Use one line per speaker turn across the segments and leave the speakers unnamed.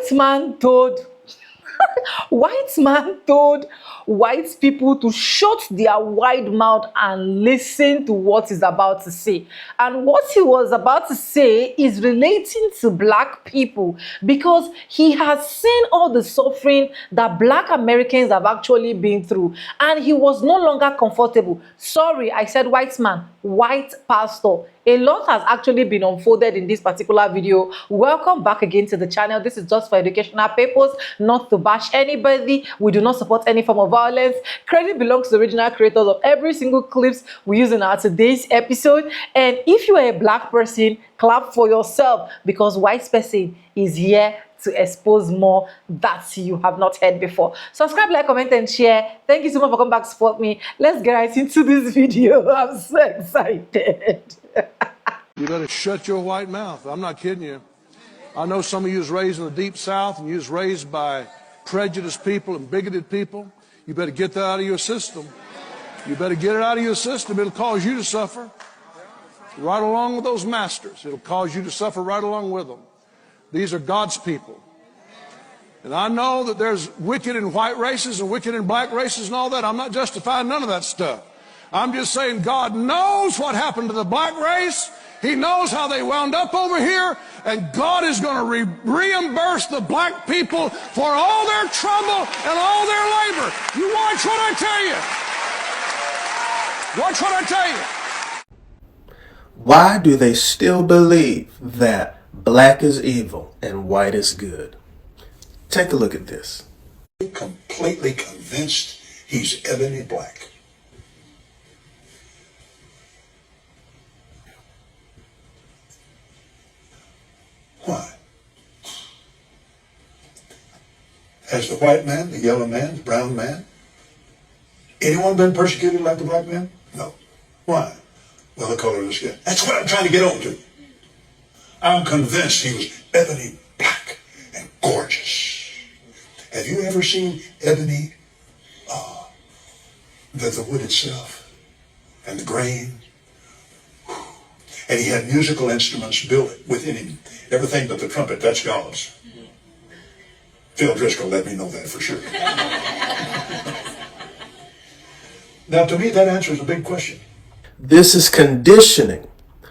white man told white man told white people to shut their wide mouth and listen to what he's about to say. And what he was about to say is relating to black people, because he has seen all the suffering that black Americans have actually been through, and he was no longer comfortable. Sorry, I said white man, white pastor. A lot has actually been unfolded in this particular video. Welcome back again to the channel. This is just for educational purpose, not to bash anybody. We do not support any form of violence. Credit belongs to the original creators of every single clips we use in our today's episode. And if you are a black person, clap for yourself, because white person is here to expose more that you have not heard before. Subscribe, like, comment, and share. Thank you so much for coming back to support me. Let's get right into this video. I'm so excited.
You better shut your white mouth. I'm not kidding you. I know some of you was raised in the deep South and you was raised by prejudiced people and bigoted people. You better get that out of your system. You better get it out of your system. It'll cause you to suffer right along with those masters. It'll cause you to suffer right along with them. These are God's people. And I know that there's wicked in white races and wicked in black races and all that. I'm not justifying none of that stuff. I'm just saying God knows what happened to the black race. He knows how they wound up over here. And God is going to reimburse the black people for all their trouble and all their labor. You watch what I tell you. Watch what I tell you.
Why do they still believe that black is evil and white is good? Take a look at this.
Completely convinced he's ebony black. Why? Has the white man, the yellow man, the brown man, anyone been persecuted like the black man? No. Why? Well, the color of the skin. That's what I'm trying to get on to. I'm convinced he was ebony black and gorgeous. Have you ever seen ebony, the wood itself and the grain? And he had musical instruments built within him. Everything but the trumpet, that's God's. Phil Driscoll let me know that for sure. Now, to me, that answers a big question.
This is conditioning.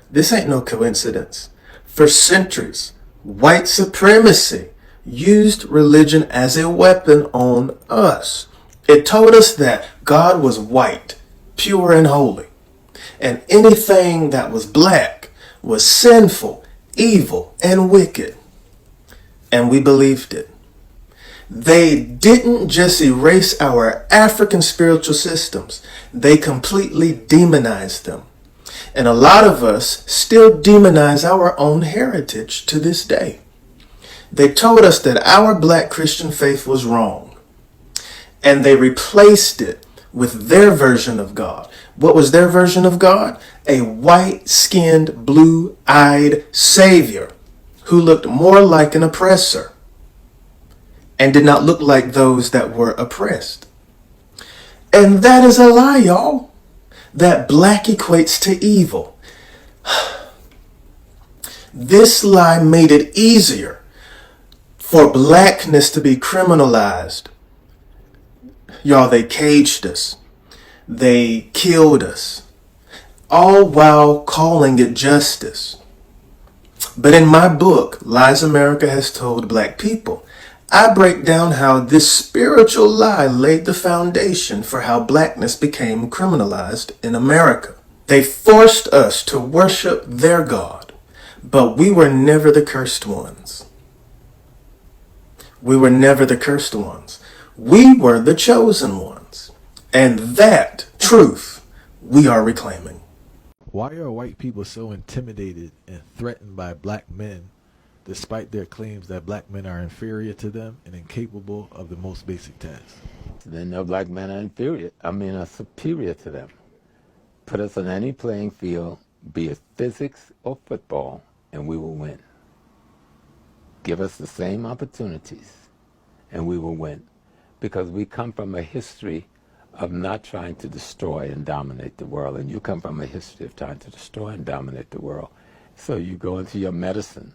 This ain't no coincidence. For centuries, white supremacy used religion as a weapon on us. It told us that God was white, pure and holy, and anything that was black was sinful, evil, and wicked. And we believed it. They didn't just erase our African spiritual systems, they completely demonized them. And a lot of us still demonize our own heritage to this day. They told us that our black Christian faith was wrong, and they replaced it with their version of God. What was their version of God? A white-skinned, blue-eyed savior who looked more like an oppressor and did not look like those that were oppressed. And that is a lie, y'all. That black equates to evil. This lie made it easier for blackness to be criminalized. Y'all, they caged us. They killed us, all while calling it justice. But in my book, Lies America Has Told Black People, I break down how this spiritual lie laid the foundation for how blackness became criminalized in America. They forced us to worship their God, but we were never the cursed ones. We were never the cursed ones. We were the chosen ones. And that truth we are reclaiming.
Why are white people so intimidated and threatened by black men, despite their claims that black men are inferior to them and incapable of the most basic tasks?
They know black men are superior to them. Put us on any playing field, be it physics or football, and we will win. Give us the same opportunities, and we will win. Because we come from a history of not trying to destroy and dominate the world, and you come from a history of trying to destroy and dominate the world. So you go into your medicine,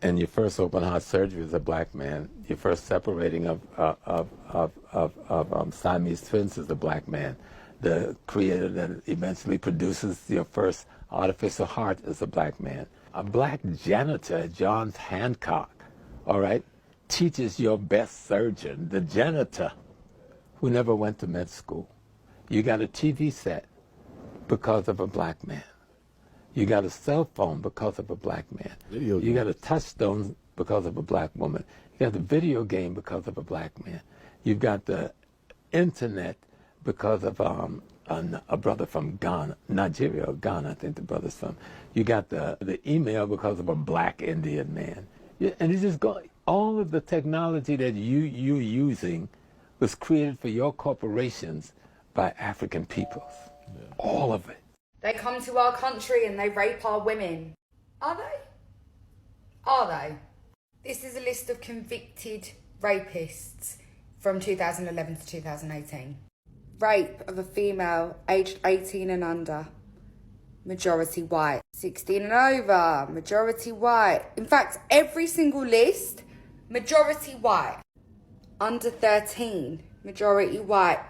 And your first open heart surgery as a black man, your first separating of Siamese twins as a black man, the creator that eventually produces your first artificial heart as a black man. A black janitor at Johns Hancock, all right, teaches your best surgeon, the janitor, who never went to med school. You got a TV set because of a black man. You got a cell phone because of a black man. You got a touchstone because of a black woman. You got the video game because of a black man. You've got the internet because of a brother from Ghana, Nigeria or Ghana, I think the brother's from. You got the email because of a black Indian man. And you just go, all of the technology that you're using was created for your corporations by African peoples. Yeah. All of it.
They come to our country and they rape our women. Are they? Are they? This is a list of convicted rapists from 2011 to 2018. Rape of a female aged 18 and under, majority white. 16 and over, majority white. In fact, every single list, majority white. Under 13, majority white.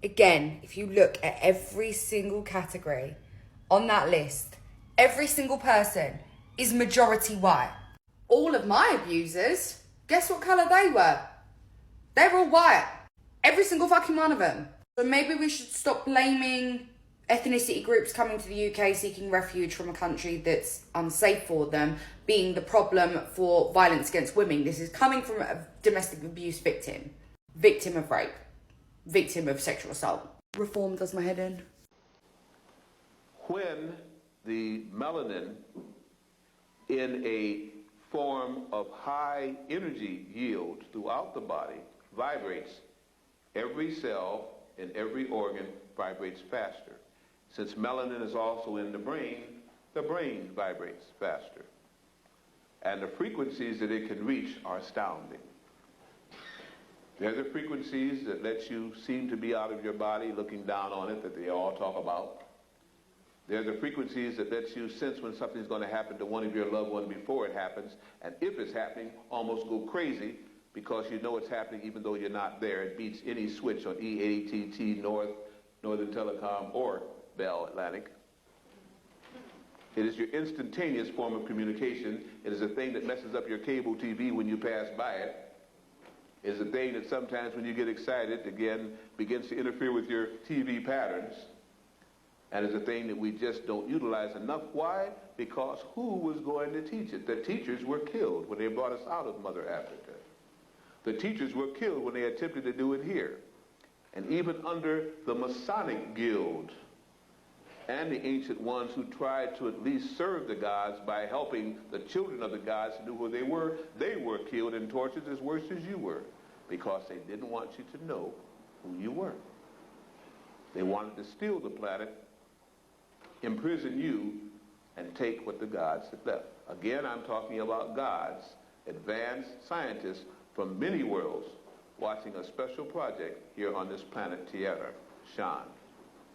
Again, if you look at every single category on that list, every single person is majority white. All of my abusers, guess what colour they were? They were all white. Every single fucking one of them. So maybe we should stop blaming ethnicity groups coming to the UK seeking refuge from a country that's unsafe for them being the problem for violence against women. This is coming from a domestic abuse victim, victim of rape, victim of sexual assault. Reform does my head in.
When the melanin in a form of high energy yield throughout the body vibrates, every cell in every organ vibrates faster. Since melanin is also in the brain vibrates faster. And the frequencies that it can reach are astounding. They're the frequencies that let you seem to be out of your body looking down on it that they all talk about. They're the frequencies that lets you sense when something's going to happen to one of your loved ones before it happens, and if it's happening, almost go crazy because you know it's happening even though you're not there. It beats any switch on EATT, Northern Telecom, or Bell Atlantic. It is your instantaneous form of communication. It is a thing that messes up your cable TV when you pass by it. It is a thing that sometimes when you get excited, again, begins to interfere with your TV patterns. And it's a thing that we just don't utilize enough. Why? Because who was going to teach it? The teachers were killed when they brought us out of Mother Africa. The teachers were killed when they attempted to do it here. And even under the Masonic Guild and the ancient ones who tried to at least serve the gods by helping the children of the gods to know who they were killed and tortured as worse as you were because they didn't want you to know who you were. They wanted to steal the planet, imprison you, and take what the gods had left. Again, I'm talking about gods, advanced scientists from many worlds watching a special project here on this planet Tierra, Shan,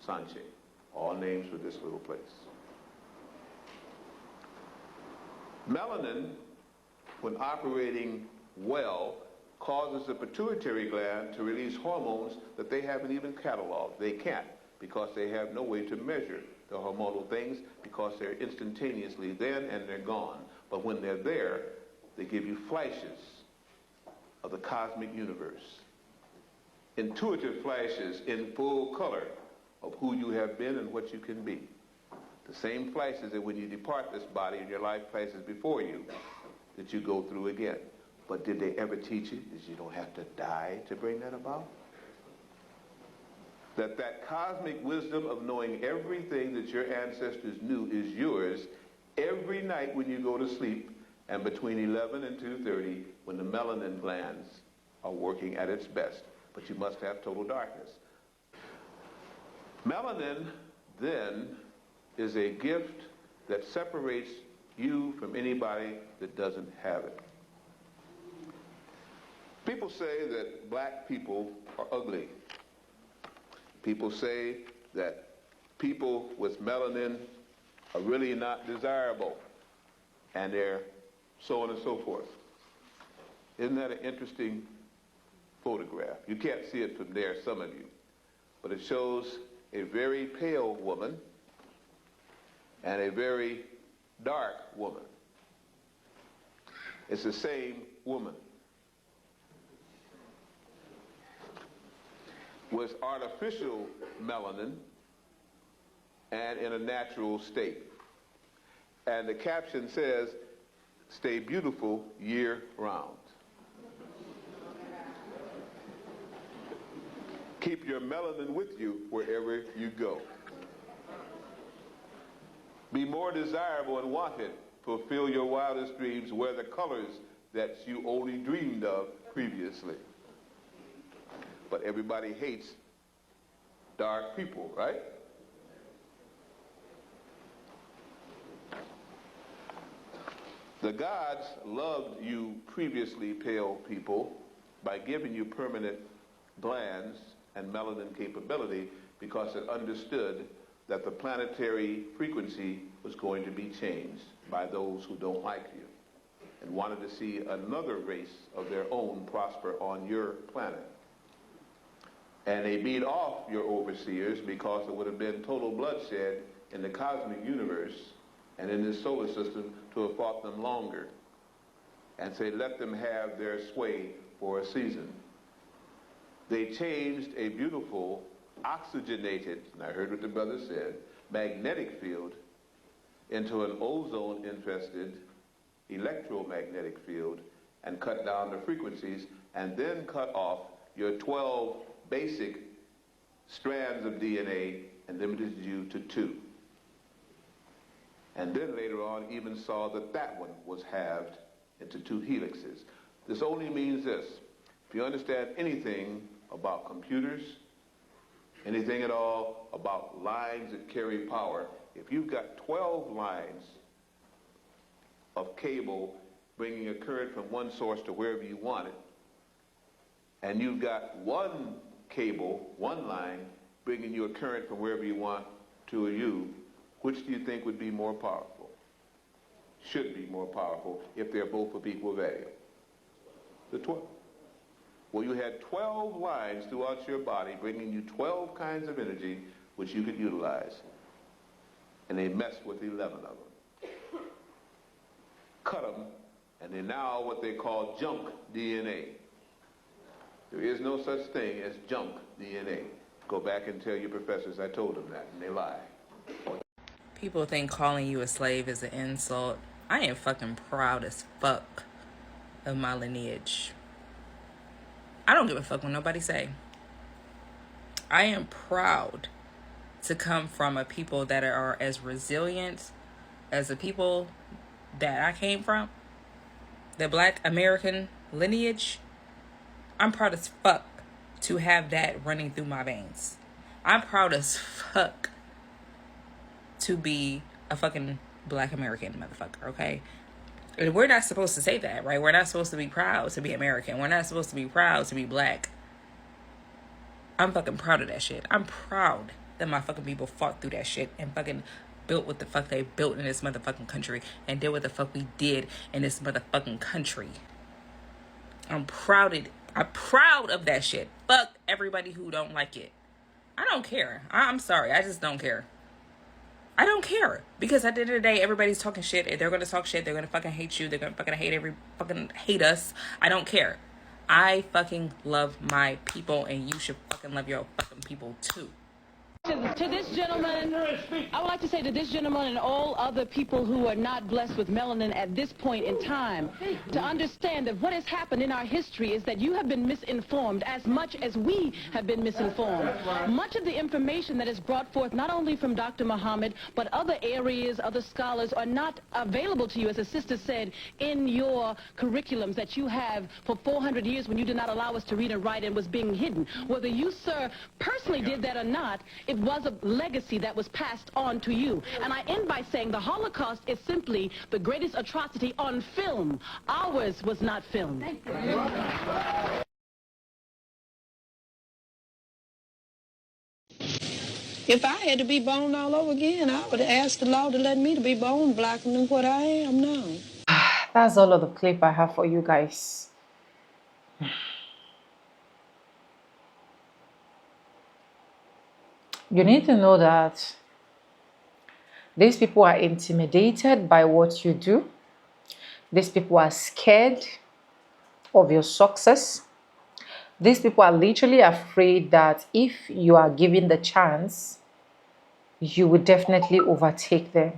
Sanche, all names for this little place. Melanin, when operating well, causes the pituitary gland to release hormones that they haven't even cataloged. They can't because they have no way to measure the hormonal things because they're instantaneously then and they're gone. But when they're there, they give you flashes of the cosmic universe. Intuitive flashes in full color of who you have been and what you can be. The same flashes that when you depart this body and your life flashes before you, that you go through again. But did they ever teach you that you don't have to die to bring that about? That cosmic wisdom of knowing everything that your ancestors knew is yours every night when you go to sleep and between 11 and 2:30 when the melanin glands are working at its best. But you must have total darkness. Melanin, then, is a gift that separates you from anybody that doesn't have it. People say that black people are ugly. People say that people with melanin are really not desirable, and they're so on and so forth. Isn't that an interesting photograph? You can't see it from there, some of you, but it shows a very pale woman and a very dark woman. It's the same woman with artificial melanin and in a natural state. And the caption says, "Stay beautiful year round." Keep your melanin with you wherever you go. Be more desirable and wanted. Fulfill your wildest dreams. Wear the colors that you only dreamed of previously. But everybody hates dark people, right? The gods loved you previously pale people by giving you permanent glands and melanin capability because it understood that the planetary frequency was going to be changed by those who don't like you and wanted to see another race of their own prosper on your planet. And they beat off your overseers because it would have been total bloodshed in the cosmic universe and in this solar system to have fought them longer. And say, let them have their sway for a season. They changed a beautiful, oxygenated, and I heard what the brother said, magnetic field into an ozone-infested electromagnetic field and cut down the frequencies and then cut off your 12 basic strands of DNA and limited you to 2. And then later on even saw that that one was halved into 2 helixes. This only means this. If you understand anything about computers, anything at all about lines that carry power, if you've got 12 lines of cable bringing a current from one source to wherever you want it, and you've got one cable, one line, bringing you a current from wherever you want to you, which do you think would be more powerful? Should be more powerful if they're both of equal value. The 12. Well, you had 12 lines throughout your body bringing you 12 kinds of energy which you could utilize. And they messed with 11 of them. Cut them, and they're now what they call junk DNA. There is no such thing as junk DNA. Go back and tell your professors I told them that, and they lie.
People think calling you a slave is an insult. I am fucking proud as fuck of my lineage. I don't give a fuck what nobody say. I am proud to come from a people that are as resilient as the people that I came from. The Black American lineage. I'm proud as fuck to have that running through my veins. I'm proud as fuck to be a fucking Black American motherfucker, okay? And we're not supposed to say that, right? We're not supposed to be proud to be American. We're not supposed to be proud to be Black. I'm fucking proud of that shit. I'm proud that my fucking people fought through that shit and fucking built what the fuck they built in this motherfucking country and did what the fuck we did in this motherfucking country. I'm proud of that shit. Fuck everybody who don't like it. I don't care. I'm sorry. I just don't care. I don't care. Because at the end of the day, everybody's talking shit. If they're going to talk shit, they're going to fucking hate you. They're going to fucking hate us. I don't care. I fucking love my people, and you should fucking love your fucking people too.
To this gentleman, I would like to say to this gentleman and all other people who are not blessed with melanin at this point in time, to understand that what has happened in our history is that you have been misinformed as much as we have been misinformed. Much of the information that is brought forth, not only from Dr. Muhammad, but other areas, other scholars, are not available to you, as the sister said, in your curriculums that you have for 400 years when you did not allow us to read and write and was being hidden. Whether you, sir, personally did that or not, it was a legacy that was passed on to you. And I end by saying the Holocaust is simply the greatest atrocity on film. Ours was not filmed. Thank you.
If I had to be born all over again, I would ask the Lord to let me to be born blacker than what I am now.
That's all of the clip I have for you guys. You need to know that these people are intimidated by what you do. These people are scared of your success. These people are literally afraid that if you are given the chance, you will definitely overtake them.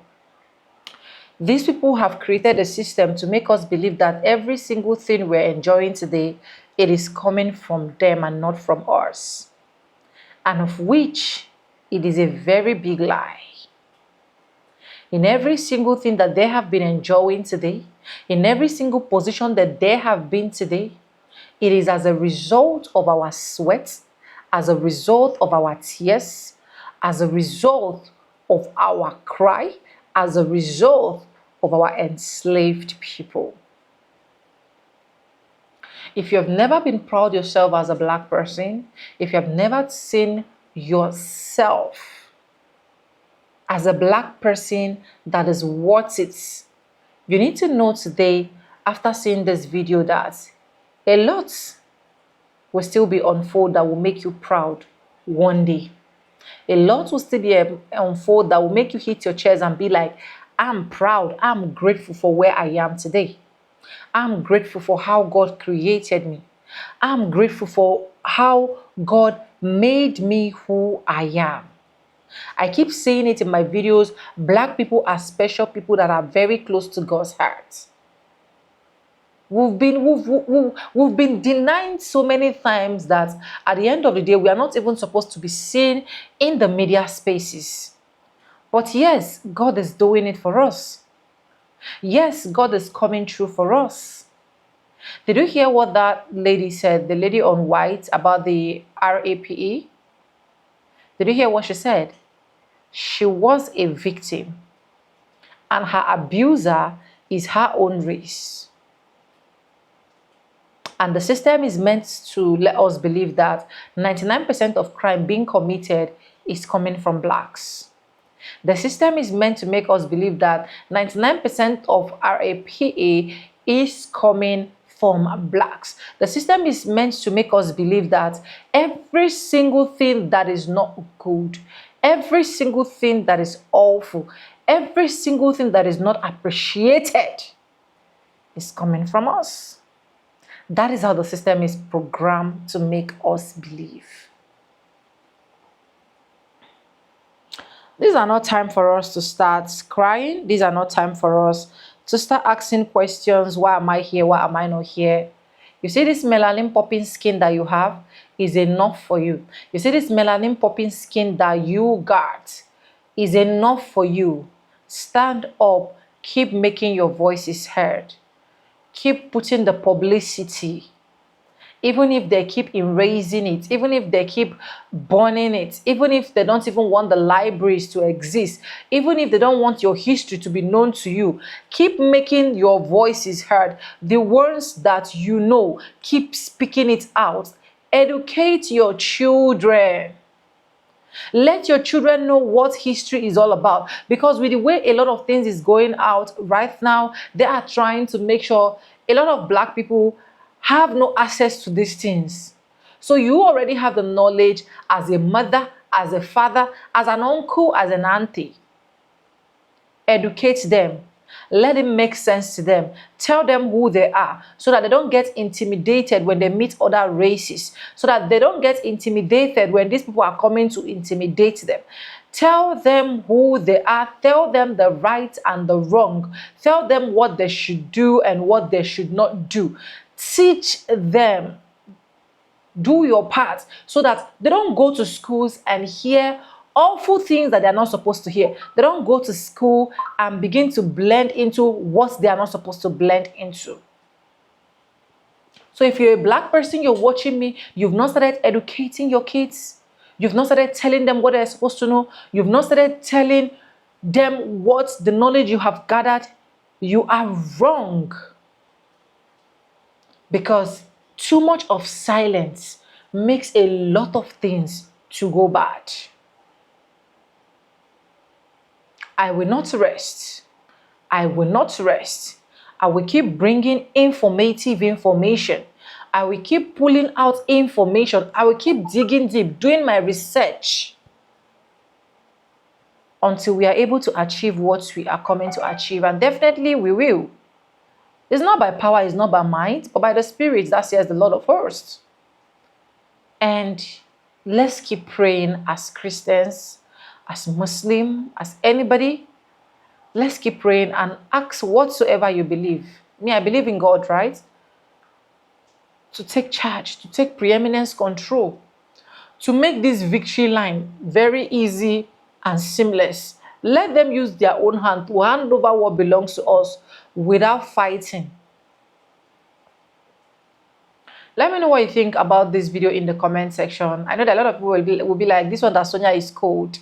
These people have created a system to make us believe that every single thing we're enjoying today, it is coming from them and not from us. And of which it is a very big lie. In every single thing that they have been enjoying today, in every single position that they have been today, it is as a result of our sweat, as a result of our tears, as a result of our cry, as a result of our enslaved people. If you have never been proud yourself as a black person, if you have never seen yourself as a black person that is worth it, you need to know today, after seeing this video, that a lot will still be unfold that will make you proud one day. A lot will still be unfold that will make you hit your chest and be like, I'm proud, I'm grateful for where I am today. I'm grateful for how God created me. I'm grateful for how God made me who I am. I keep saying it in my videos, black people are special people that are very close to God's heart. We've been denied so many times that at the end of the day, we are not even supposed to be seen in the media spaces. But yes, God is doing it for us. Yes, God is coming through for us. Did you hear what that lady said, the lady on white, about the RAPE? Did you hear what she said? She was a victim, and her abuser is her own race. And the system is meant to let us believe that 99% of crime being committed is coming from blacks. The system is meant to make us believe that 99% of RAPA is coming from blacks. The system is meant to make us believe that every single thing that is not good, every single thing that is awful, every single thing that is not appreciated is coming from us. That is how the system is programmed to make us believe. These are not time for us to start crying. These are not time for us to start asking questions. Why am I here? Why am I not here? You see, this melanin popping skin that you have is enough for you. You see, this melanin popping skin that you got is enough for you. Stand up. Keep making your voices heard. Keep putting the publicity. Even if they keep erasing it, even if they keep burning it, even if they don't even want the libraries to exist, even if they don't want your history to be known to you, keep making your voices heard. The words that you know, keep speaking it out. Educate your children. Let your children know what history is all about, because with the way a lot of things is going out right now, they are trying to make sure a lot of black people have no access to these things. So you already have the knowledge as a mother, as a father, as an uncle, as an auntie. Educate them. Let it make sense to them. Tell them who they are so that they don't get intimidated when they meet other races, so that they don't get intimidated when these people are coming to intimidate them. Tell them who they are. Tell them the right and the wrong. Tell them what they should do and what they should not do. Teach them. Do your part so that they don't go to schools and hear awful things that they're not supposed to hear. They don't go to school and begin to blend into what they are not supposed to blend into. So if you're a black person, you're watching me, you've not started educating your kids, you've not started telling them what they're supposed to know, you've not started telling them what the knowledge you have gathered, you are wrong. Because too much of silence makes a lot of things to go bad. I will not rest. I will not rest. I will keep bringing informative information. I will keep pulling out information. I will keep digging deep, doing my research until we are able to achieve what we are coming to achieve. And definitely we will. It's not by power, it's not by might, but by the Spirit, that says the Lord of hosts. And let's keep praying as Christians, as Muslim, as anybody. Let's keep praying and ask whatsoever you believe. Me, I believe in God, right? To take charge, to take preeminence control, to make this victory line very easy and seamless. Let them use their own hand to hand over what belongs to us without fighting. Let me know what you think about this video in the comment section. I know that a lot of people will be like, this one that Sonia is cold.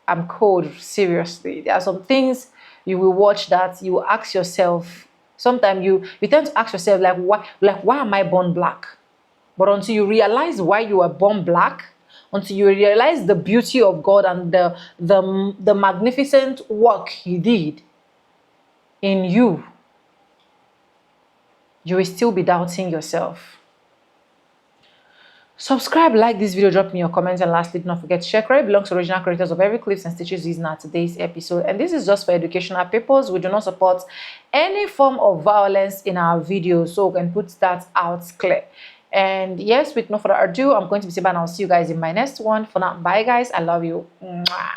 I'm cold, seriously. There are some things you will watch that you will ask yourself. Sometimes you tend to ask yourself, why am I born black? But until you realize why you were born black, until you realize the beauty of God and the magnificent work He did in you, you will still be doubting yourself. Subscribe, like this video, drop me your comments, and lastly, do not forget to share. Credit belongs to original creators of every clips and stitches used in today's episode, and this is just for educational purposes. We do not support any form of violence in our videos, so we can put that out clear. And yes, with no further ado, I'm going to be saying bye, and I'll see you guys in my next one. For now, bye guys, I love you. Mwah.